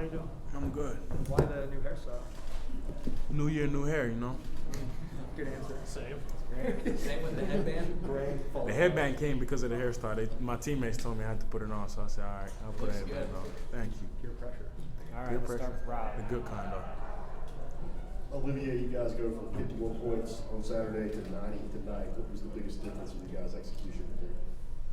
how you doing? I'm good. Why the new hairstyle? New year, new hair, you know? Good answer. Same with the headband. The headband came because of the hairstyle. My teammates told me I had to put it on, so I said, all right, I'll put a headband on. Thank you. Peer pressure. All right, Peer let's pressure. start with Rob. The good kind, though. Olivier, you guys go from 51 points on Saturday to 90 tonight. What was the biggest difference in you guys' execution today?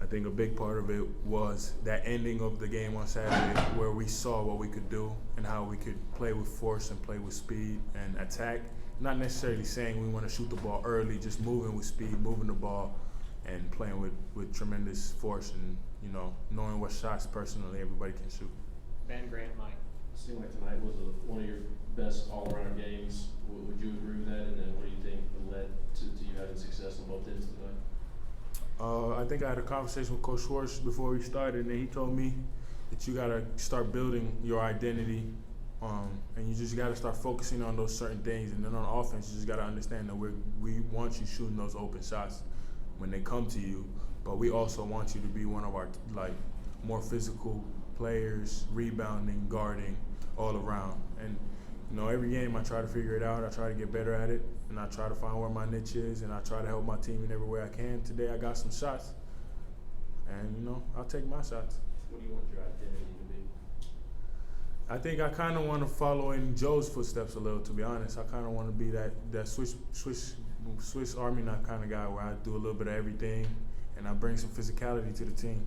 I think a big part of it was that ending of the game on Saturday where we saw what we could do and how we could play with force and play with speed and attack. Not necessarily saying we want to shoot the ball early, just moving with speed, moving the ball, and playing with tremendous force and, you know, knowing what shots personally everybody can shoot. Ben, Grant, Mike. It seemed like tonight was one of your best all-around games. Would you agree with that? And then what do you think led to you having success on both ends tonight? I think I had a conversation with Coach Schwartz before we started, and he told me that you got to start building your identity, and you just got to start focusing on those certain things. And then on offense, you just got to understand that we want you shooting those open shots when they come to you, but we also want you to be one of our more physical players, rebounding, guarding, all around. And you know, every game I try to figure it out. I try to get better at it, and I try to find where my niche is, and I try to help my team in every way I can. Today I got some shots, and you know, I'll take my shots. What do you want your identity to be? I think I kind of want to follow in Joe's footsteps a little. To be honest, I kind of want to be that Swiss Army knife kind of guy where I do a little bit of everything, and I bring some physicality to the team.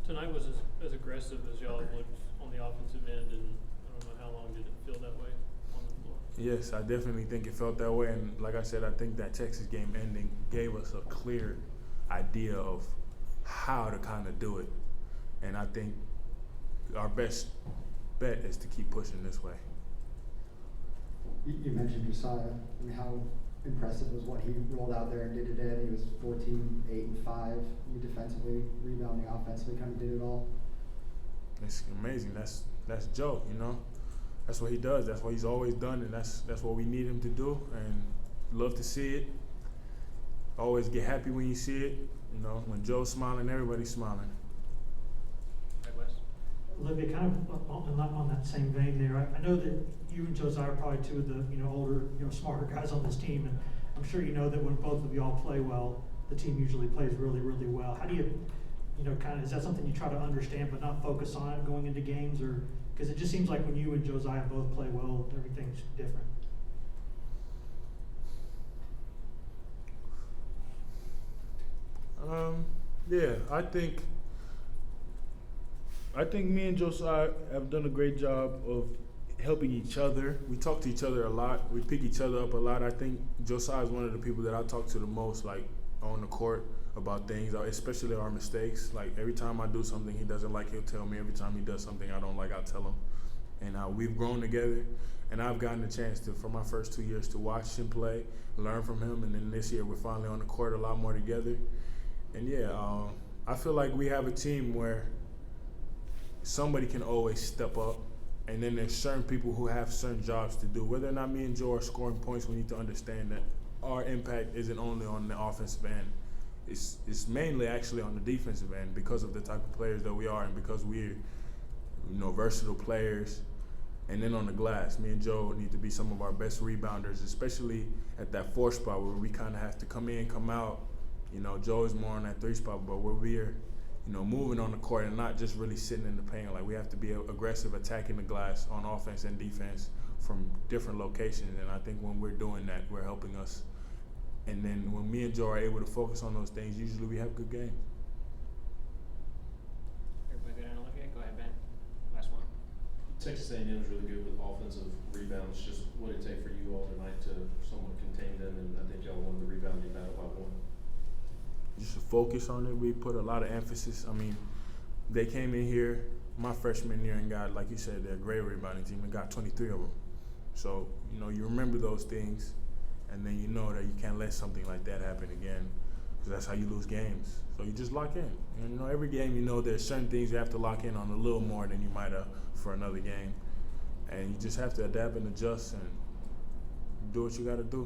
Tonight was as aggressive as y'all looked on the offensive end, and I don't know how long did it feel that way on the floor? Yes, I definitely think it felt that way, and like I said, I think that Texas game ending gave us a clear idea of how to kind of do it, and I think our best bet is to keep pushing this way. You mentioned Josiah. I mean, how impressive was what he rolled out there and did today? He was 14, 8, and 5. You defensively, rebounding, offensively, kind of did it all. It's amazing. That's Joe, you know. That's what he does. That's what he's always done, and that's what we need him to do. And love to see it. Always get happy when you see it. You know, when Joe's smiling, everybody's smiling. Right, Wes. Olivia, kind of on that same vein there, I know that you and Josiah are probably two of the older, smarter guys on this team, and I'm sure you know that when both of you all play well, the team usually plays really, really well. How do you kind of, is that something you try to understand but not focus on going into games, or because it just seems like when you and Josiah both play well, everything's different? Yeah, I think me and Josiah have done a great job of helping each other. We talk to each other a lot. We pick each other up a lot. I think Josiah is one of the people that I talk to the most, like on the court, about things, especially our mistakes. Like every time I do something he doesn't like, he'll tell me. Every time he does something I don't like, I'll tell him. And we've grown together. And I've gotten a chance to, for my first 2 years, to watch him play, learn from him. And then this year we're finally on the court a lot more together. And yeah, I feel like we have a team where somebody can always step up, and then there's certain people who have certain jobs to do. Whether or not me and Joe are scoring points, we need to understand that our impact isn't only on the offensive end. It's mainly actually on the defensive end because of the type of players that we are and because we're versatile players. And then on the glass, me and Joe need to be some of our best rebounders, especially at that 4 spot where we kind of have to come in, come out. Joe is more on that 3 spot, but where we're moving on the court and not just really sitting in the paint. Like, we have to be aggressive, attacking the glass on offense and defense from different locations. And I think when we're doing that, we're helping us. And then when me and Joe are able to focus on those things, usually we have good games. Everybody good on Olivier? Go ahead, Ben. Last one. Texas A&M is really good with offensive rebounds. Just what did it take for you all tonight to somewhat contain them? And I think y'all won the rebounding battle by 1. Just to focus on it. We put a lot of emphasis. I mean, they came in here my freshman year and got, like you said, they're a great rebounding team and got 23 of them. So, you remember those things, and then you know that you can't let something like that happen again, because that's how you lose games. So you just lock in. And, every game, there's certain things you have to lock in on a little more than you might have for another game. And you just have to adapt and adjust and do what you got to do.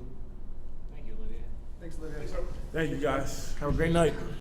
Thank you, Olivier. Thanks, Olivia. Thank you, guys. Have a great night.